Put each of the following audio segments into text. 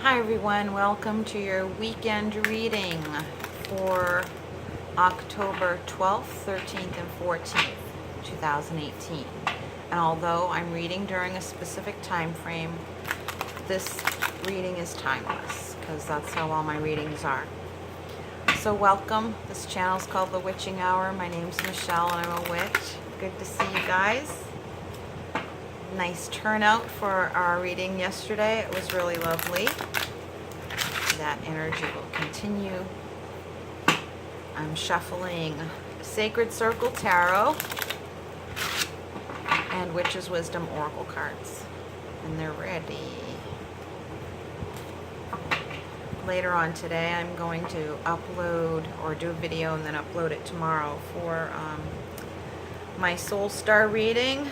Hi everyone, welcome to your weekend reading for October 12th, 13th, and 14th, 2018. And although I'm reading during a specific time frame, this reading is timeless because that's how all my readings are. So welcome. This channel is called The Witching Hour. My name's Michelle and I'm a witch. Good to see you guys. Nice turnout for our reading yesterday. It was really lovely. That energy will continue. I'm shuffling Sacred Circle Tarot and Witch's Wisdom Oracle cards. And they're ready. Later on today, I'm going to upload or do a video and then upload it tomorrow for my Soul Star reading,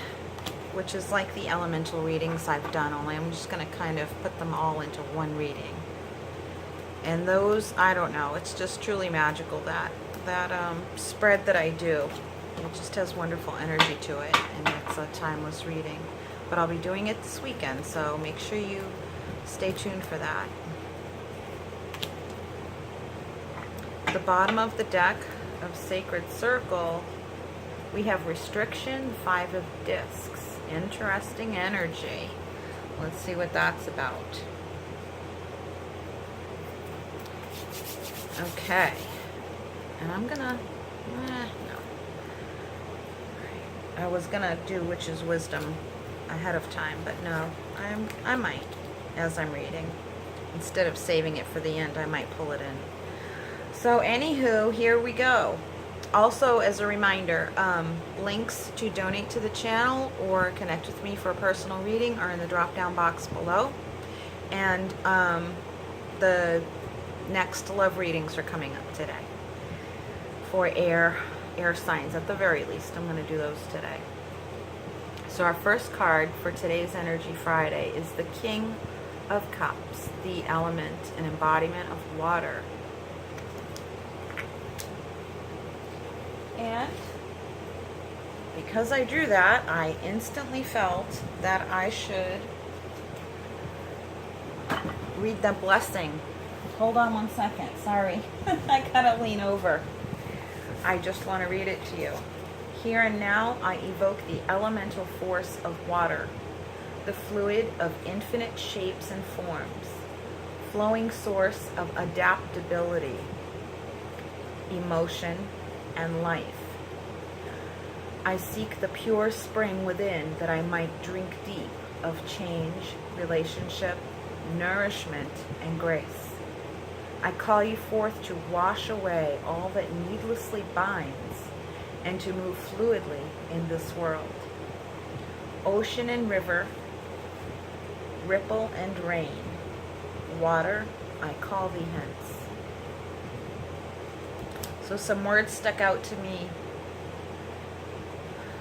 which is like the elemental readings I've done, only I'm just going to kind of put them all into one reading. And those, I don't know, it's just truly magical, that spread that I do. It just has wonderful energy to it, and it's a timeless reading. But I'll be doing it this weekend, so make sure you stay tuned for that. At the bottom of the deck of Sacred Circle, we have Restriction, 5 of Discs. Interesting energy. Let's see what that's about. Okay. And I'm gonna, no. I was gonna do Witch's Wisdom ahead of time, but no, I might, as I'm reading. Instead of saving it for the end, I might pull it in. So anywho, here we go. Also, as a reminder, links to donate to the channel or connect with me for a personal reading are in the drop-down box below. And the next love readings are coming up today for air signs. At the very least, I'm going to do those today. So our first card for today's Energy Friday is the King of Cups, the element, an embodiment of water. And because I drew that, I instantly felt that I should read the blessing. Hold on one second. Sorry. I gotta lean over. I just want to read it to you. Here and now, I evoke the elemental force of water, the fluid of infinite shapes and forms, flowing source of adaptability, emotion, and life. I seek the pure spring within that I might drink deep of change, relationship, nourishment, and grace. I call you forth to wash away all that needlessly binds and to move fluidly in this world. Ocean and river, ripple and rain, water, I call thee hence. So some words stuck out to me.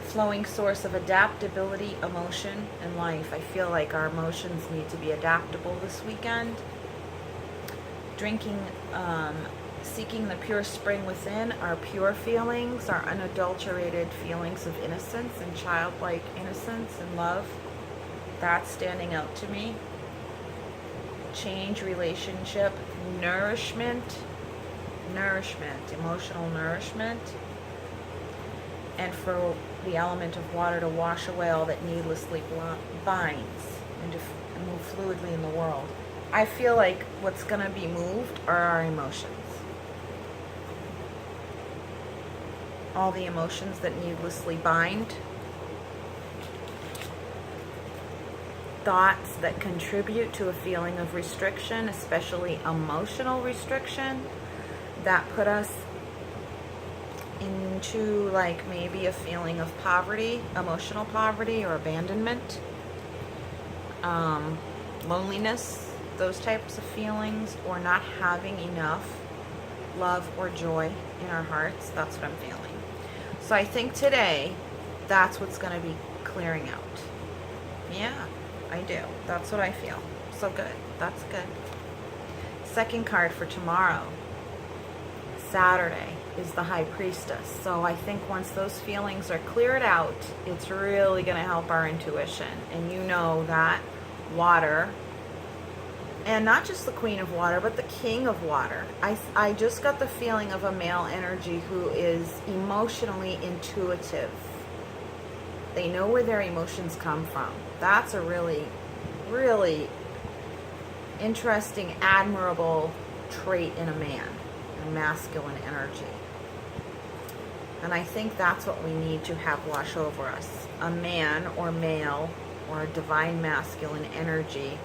Flowing source of adaptability, emotion, and life. I feel like our emotions need to be adaptable this weekend. Drinking, seeking the pure spring within, our pure feelings, our unadulterated feelings of innocence and childlike innocence and love. That's standing out to me. Change, relationship, nourishment, emotional nourishment, and for the element of water to wash away all that needlessly binds and to move fluidly in the world. I feel like what's going to be moved are our emotions. All the emotions that needlessly bind. Thoughts that contribute to a feeling of restriction, especially emotional restriction, that put us into like maybe a feeling of poverty, emotional poverty or abandonment, loneliness, those types of feelings, or not having enough love or joy in our hearts. That's what I'm feeling. So I think today that's what's going to be clearing out. Yeah, I do. That's what I feel. So good. That's good. Second card for tomorrow, Saturday, is the High Priestess. So I think once those feelings are cleared out, it's really going to help our intuition. And you know that water And not just the Queen of Water, but the King of Water. I just got the feeling of a male energy who is emotionally intuitive. They know where their emotions come from. That's a really, really interesting, admirable trait in a man, a masculine energy. And I think that's what we need to have wash over us. A man or male or a divine masculine energy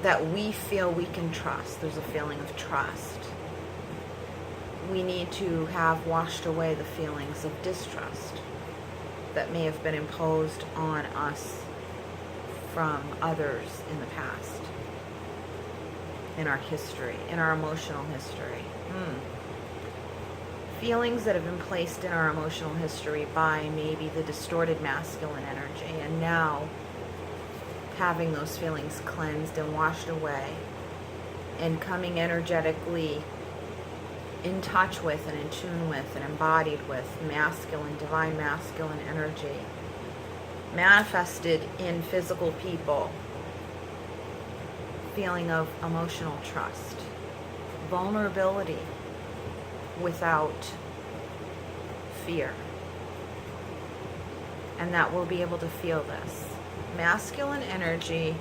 that we feel we can trust. There's a feeling of trust. We need to have washed away the feelings of distrust that may have been imposed on us from others in the past, in our history, in our emotional history. Feelings that have been placed in our emotional history by maybe the distorted masculine energy, and now having those feelings cleansed and washed away and coming energetically in touch with and in tune with and embodied with masculine, divine masculine energy manifested in physical people. Feeling of emotional trust, vulnerability without fear, and that we'll be able to feel this masculine energy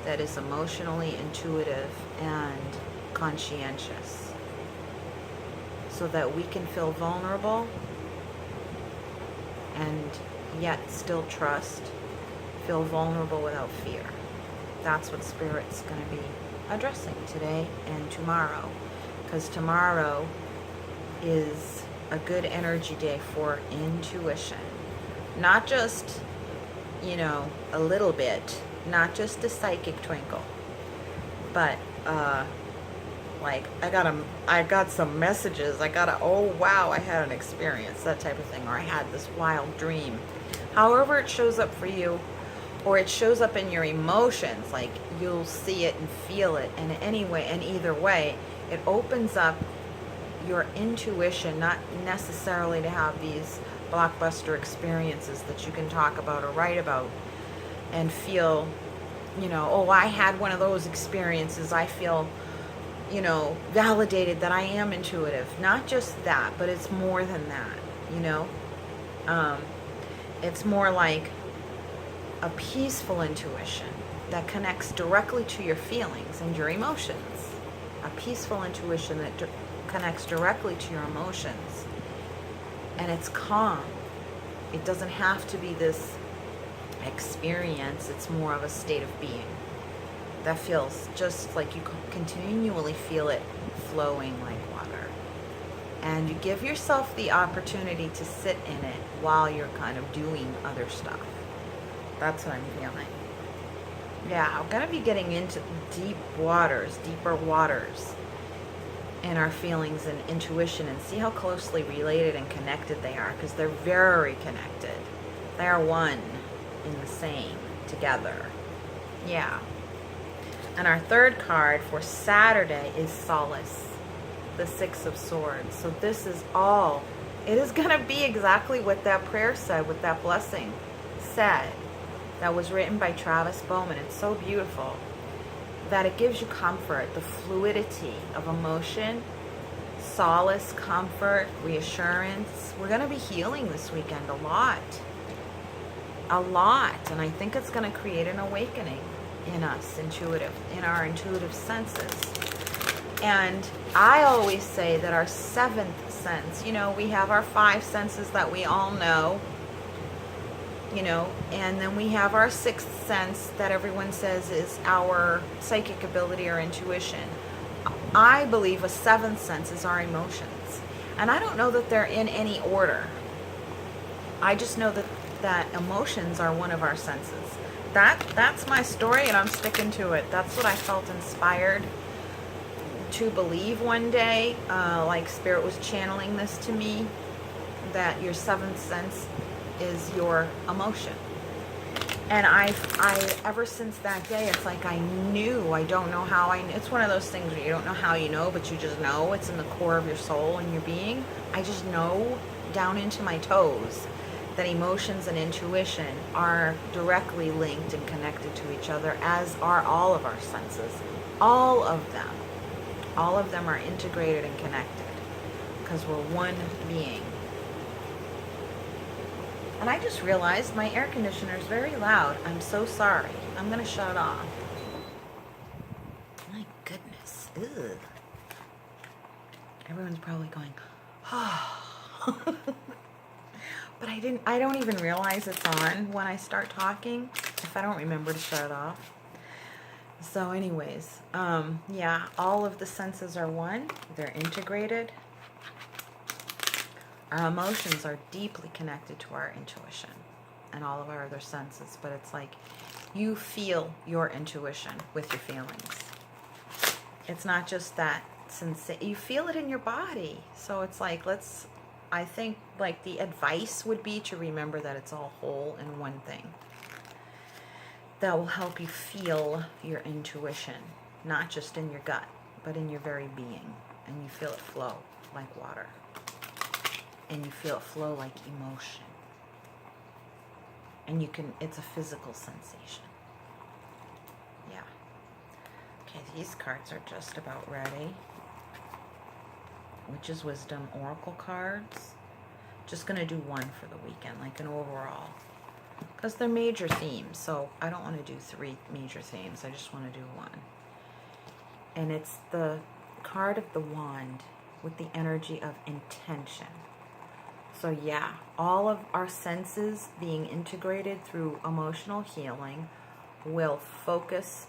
that is emotionally intuitive and conscientious, so that we can feel vulnerable and yet still trust, feel vulnerable without fear. That's what Spirit's going to be addressing today and tomorrow, because tomorrow is a good energy day for intuition. Not just, a little bit, not just a psychic twinkle, but I got some messages, oh wow, I had an experience, that type of thing, or I had this wild dream. However it shows up for you, or it shows up in your emotions, like you'll see it and feel it, and either way, it opens up your intuition, not necessarily to have these blockbuster experiences that you can talk about or write about and feel, oh, I had one of those experiences, I feel, validated that I am intuitive. Not just that, but it's more than that, it's more like a peaceful intuition that connects directly to your feelings and your emotions. A peaceful intuition that connects directly to your emotions. And it's calm. It doesn't have to be this experience. It's more of a state of being that feels just like you continually feel it flowing like water. And you give yourself the opportunity to sit in it while you're kind of doing other stuff. That's what I'm feeling. Yeah, I'm going to be getting into deeper waters in our feelings and intuition, and see how closely related and connected they are, because they're very connected. They are one in the same together. Yeah. And our third card for Saturday is Solace, the Six of Swords. So this is all, it is going to be exactly what that prayer said, what that blessing said, that was written by Travis Bowman. It's so beautiful that it gives you comfort, the fluidity of emotion, solace, comfort, reassurance. We're going to be healing this weekend a lot. And I think it's going to create an awakening in us, in our intuitive senses. And I always say that our seventh sense, we have our five senses that we all know, and then we have our sixth sense that everyone says is our psychic ability or intuition. I believe a seventh sense is our emotions. And I don't know that they're in any order. I just know that emotions are one of our senses. That's my story, and I'm sticking to it. That's what I felt inspired to believe one day, like Spirit was channeling this to me, that your seventh sense is your emotion. And I ever since that day, it's like I knew. I don't know how it's one of those things where you don't know how you know, but you just know. It's in the core of your soul and your being. I just know down into my toes that emotions and intuition are directly linked and connected to each other, as are all of our senses. All of them. All of them are integrated and connected because we're one being. And I just realized my air conditioner is very loud. I'm so sorry. I'm going to shut it off. My goodness. Ugh. Everyone's probably going, oh. But I don't even realize it's on when I start talking if I don't remember to shut it off. So anyways, yeah, all of the senses are one. They're integrated. Our emotions are deeply connected to our intuition and all of our other senses. But it's like you feel your intuition with your feelings. It's not just that you feel it in your body. So it's like, I think like the advice would be to remember that it's all whole in one thing. That will help you feel your intuition, not just in your gut, but in your very being. And you feel it flow like water. And you feel it flow like emotion. And it's a physical sensation. Yeah. Okay, these cards are just about ready. Which is Wisdom Oracle cards. Just going to do one for the weekend, like an overall. Because they're major themes, so I don't want to do 3 major themes. I just want to do one. And it's the card of the wand with the energy of intention. So yeah, all of our senses being integrated through emotional healing will focus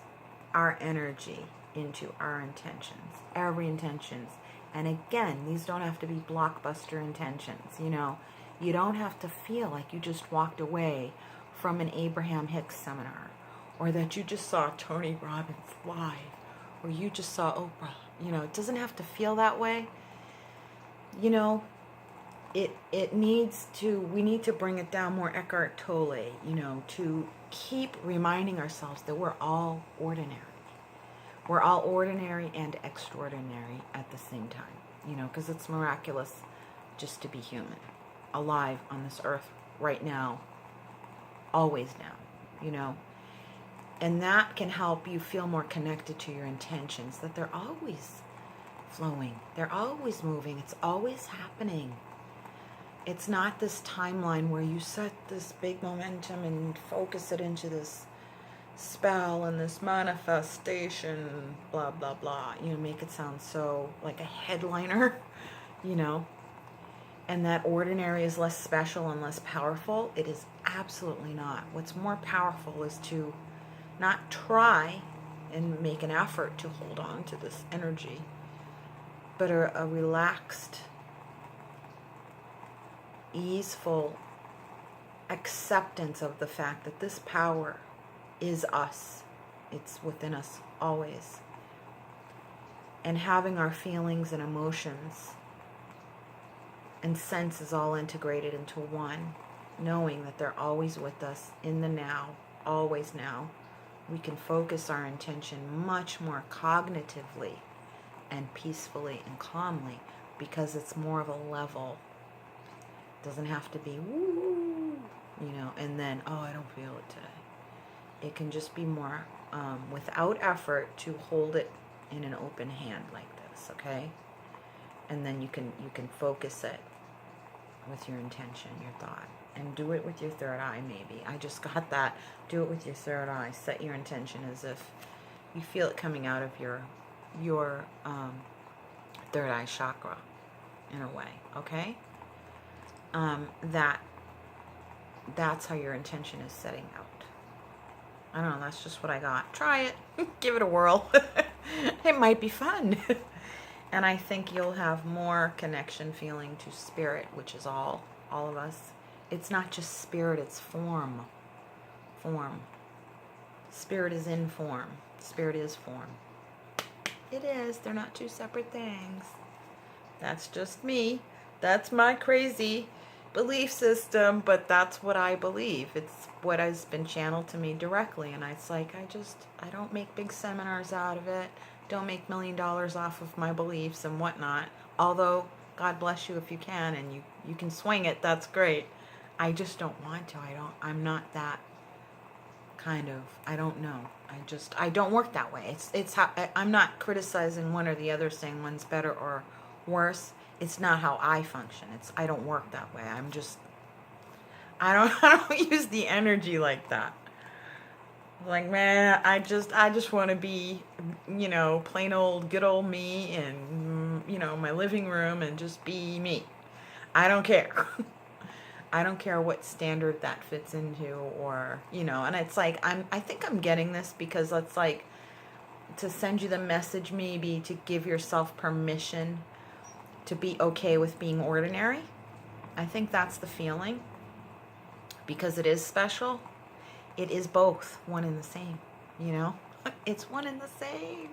our energy into our intentions, every intentions. And again, these don't have to be blockbuster intentions, you know. You don't have to feel like you just walked away from an Abraham Hicks seminar, or that you just saw Tony Robbins live, or you just saw Oprah. You know, it doesn't have to feel that way. You know, we need to bring it down more Eckhart Tolle, you know, to keep reminding ourselves that we're all ordinary. We're all ordinary and extraordinary at the same time, you know, because it's miraculous just to be human, alive on this earth right now, always now, you know. And that can help you feel more connected to your intentions, that they're always flowing, they're always moving, it's always happening. It's not this timeline where you set this big momentum and focus it into this spell and this manifestation, blah, blah, blah. You know, make it sound so like a headliner, you know. And that ordinary is less special and less powerful. It is absolutely not. What's more powerful is to not try and make an effort to hold on to this energy, but a relaxed, easeful acceptance of the fact that this power is us. It's within us always. And having our feelings and emotions and senses all integrated into one, knowing that they're always with us in the now, always now, we can focus our intention much more cognitively and peacefully and calmly, because it's more of a level. It doesn't have to be woo, you know, and then, oh, I don't feel it today. It can just be more without effort to hold it in an open hand like this, okay? And then you can focus it with your intention, your thought, and do it with your third eye. Maybe I just got that. Do it with your third eye. Set your intention as if you feel it coming out of your third eye chakra, in a way, okay? That's how your intention is setting out. I don't know, that's just what I got. Try it. Give it a whirl. It might be fun. And I think you'll have more connection feeling to spirit, which is all of us. It's not just spirit, it's form. Form. Spirit is in form. Spirit is form. It is. They're not two separate things. That's just me. That's my crazy belief system, but that's what I believe. It's what has been channeled to me directly, and it's like I don't make big seminars out of it, don't make $1 million off of my beliefs and whatnot, although God bless you if you can and you can swing it, that's great. I just don't want to. I'm not that kind of, I don't know. I don't work that way. It's how, I'm not criticizing one or the other, saying one's better or worse. It's not how I function. I don't work that way. I don't use the energy like that. Like, man, I just want to be, plain old, good old me in, my living room and just be me. I don't care. I don't care what standard that fits into, or, and it's like, I think I'm getting this because it's like to send you the message, maybe to give yourself permission to be okay with being ordinary. I think that's the feeling, because it is special. It is both one and the same, it's one and the same.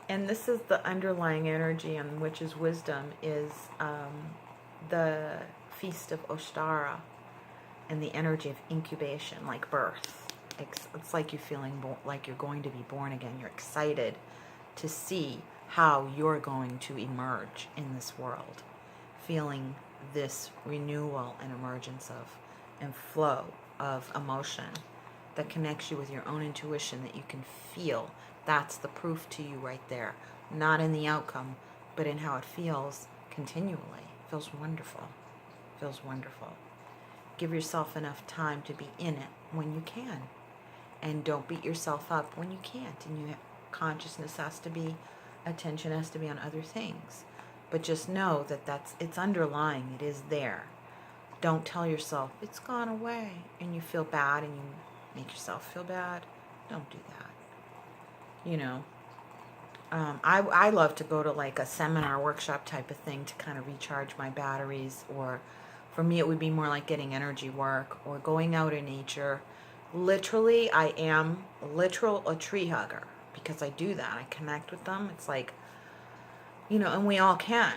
And this is the underlying energy, and which is wisdom, is the feast of Ostara, and the energy of incubation, like birth. It's like you're feeling like you're going to be born again. You're excited to see how you're going to emerge in this world, feeling this renewal and emergence of and flow of emotion that connects you with your own intuition, that you can feel. That's the proof to you right there, not in the outcome, but in how it feels continually. It feels wonderful. Feels wonderful. Give yourself enough time to be in it when you can, and don't beat yourself up when you can't, and consciousness has to be, attention has to be on other things. But just know that it's underlying. It is there. Don't tell yourself it's gone away and you feel bad, and you make yourself feel bad. Don't do that. I love to go to like a seminar, workshop type of thing to kind of recharge my batteries, or for me it would be more like getting energy work or going out in nature. Literally, I am a tree hugger, because I do that. I connect with them. It's like, and we all can.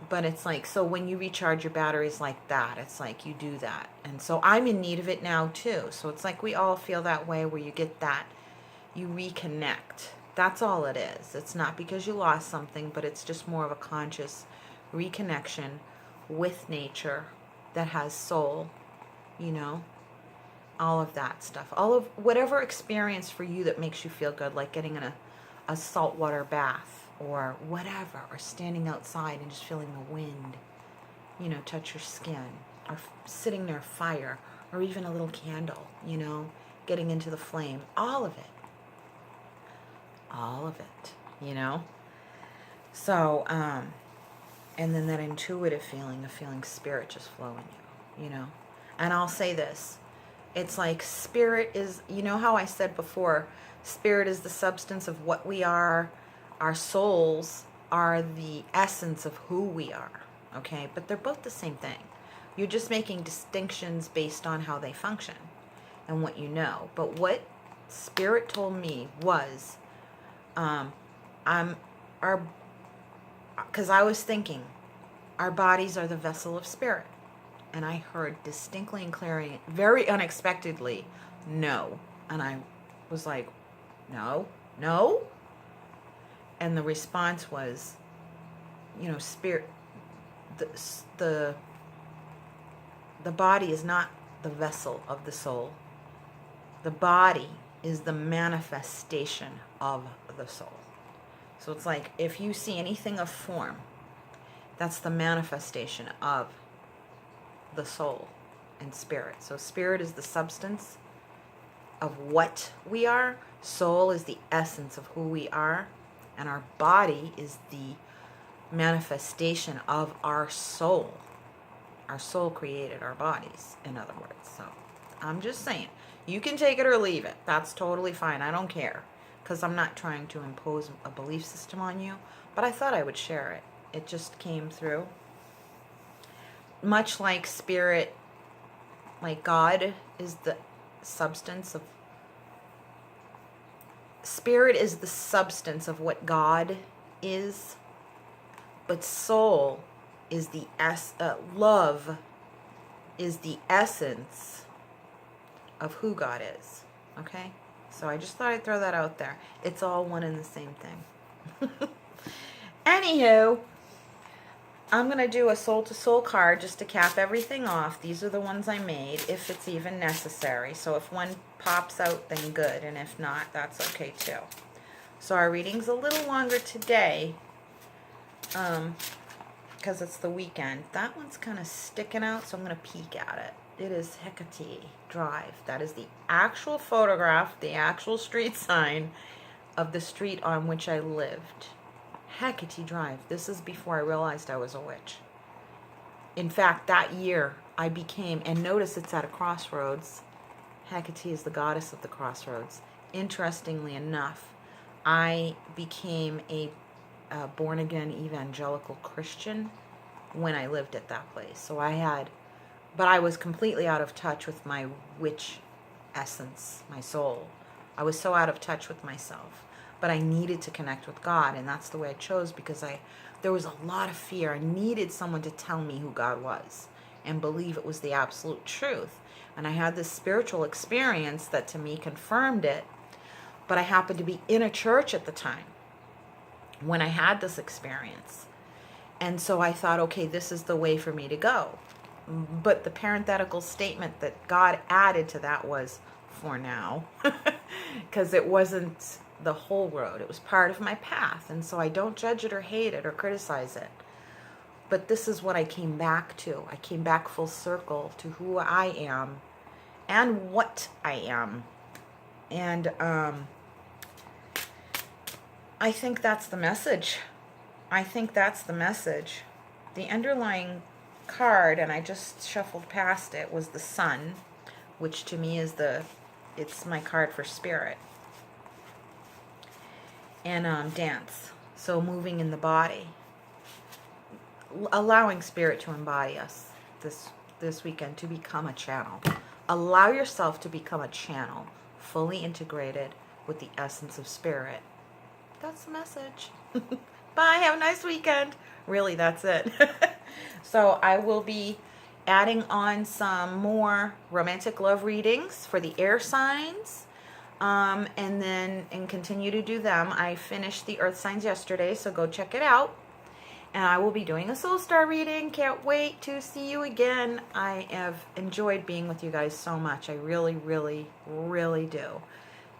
But it's like, so when you recharge your batteries like that, it's like you do that. And so I'm in need of it now too. So it's like we all feel that way, where you get that, you reconnect. That's all it is. It's not because you lost something, but it's just more of a conscious reconnection with nature that has soul, all of that stuff. All of whatever experience for you that makes you feel good, like getting in a saltwater bath or whatever, or standing outside and just feeling the wind, touch your skin, or sitting near a fire, or even a little candle, getting into the flame, all of it. So, and then that intuitive feeling of feeling spirit just flowing you, and I'll say this, it's like spirit is, how I said before, spirit is the substance of what we are, our souls are the essence of who we are, okay, but they're both the same thing. You're just making distinctions based on how they function and what you know. But what spirit told me was, because I was thinking, our bodies are the vessel of spirit. And I heard distinctly and clearly, very unexpectedly, no. And I was like, no. And the response was, spirit, the body is not the vessel of the soul. The body is the manifestation of the soul. So it's like, if you see anything of form, that's the manifestation of the soul and spirit. So spirit is the substance of what we are. Soul is the essence of who we are. And our body is the manifestation of our soul. Our soul created our bodies, in other words. So I'm just saying, you can take it or leave it. That's totally fine. I don't care, because I'm not trying to impose a belief system on you. But I thought I would share it. It just came through. Much like spirit, like God is the substance of, spirit is the substance of what God is, but soul is the love is the essence of who God is. Okay? So I just thought I'd throw that out there. It's all one and the same thing. Anywho, I'm going to do a soul-to-soul card just to cap everything off. These are the ones I made, if it's even necessary. So if one pops out, then good. And if not, that's okay too. So our reading's a little longer today because it's the weekend. That one's kind of sticking out, so I'm going to peek at it. It is Hecate Drive. That is the actual photograph, the actual street sign of the street on which I lived. Hecate Drive. This is before I realized I was a witch. In fact, that year I became, and notice it's at a crossroads. Hecate is the goddess of the crossroads. Interestingly enough, I became a born-again evangelical Christian when I lived at that place. So but I was completely out of touch with my witch essence, my soul. I was so out of touch with myself. But I needed to connect with God, and that's the way I chose, because there was a lot of fear. I needed someone to tell me who God was and believe it was the absolute truth. And I had this spiritual experience that to me confirmed it, but I happened to be in a church at the time when I had this experience. And so I thought, okay, this is the way for me to go. But the parenthetical statement that God added to that was, for now, because it wasn't the whole road. It was part of my path. And so I don't judge it or hate it or criticize it. But this is what I came back to. I came back full circle to who I am and what I am. And I think that's the message. I think that's the message. The underlying card, and I just shuffled past it, was the sun, which to me is it's my card for spirit. And dance. So moving in the body. Allowing spirit to embody us this weekend, to become a channel. Allow yourself to become a channel, fully integrated with the essence of spirit. That's the message. Bye, have a nice weekend. Really, that's it. So I will be adding on some more romantic love readings for the air signs. And continue to do them. I finished the earth signs yesterday, so go check it out. And I will be doing a soul star reading. Can't wait to see you again. I have enjoyed being with you guys so much. I really, really, really do.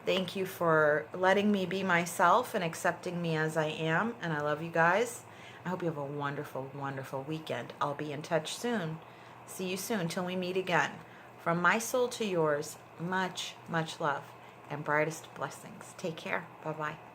Thank you for letting me be myself and accepting me as I am. And I love you guys. I hope you have a wonderful, wonderful weekend. I'll be in touch soon. See you soon till we meet again. From my soul to yours, much, much love and brightest blessings. Take care. Bye-bye.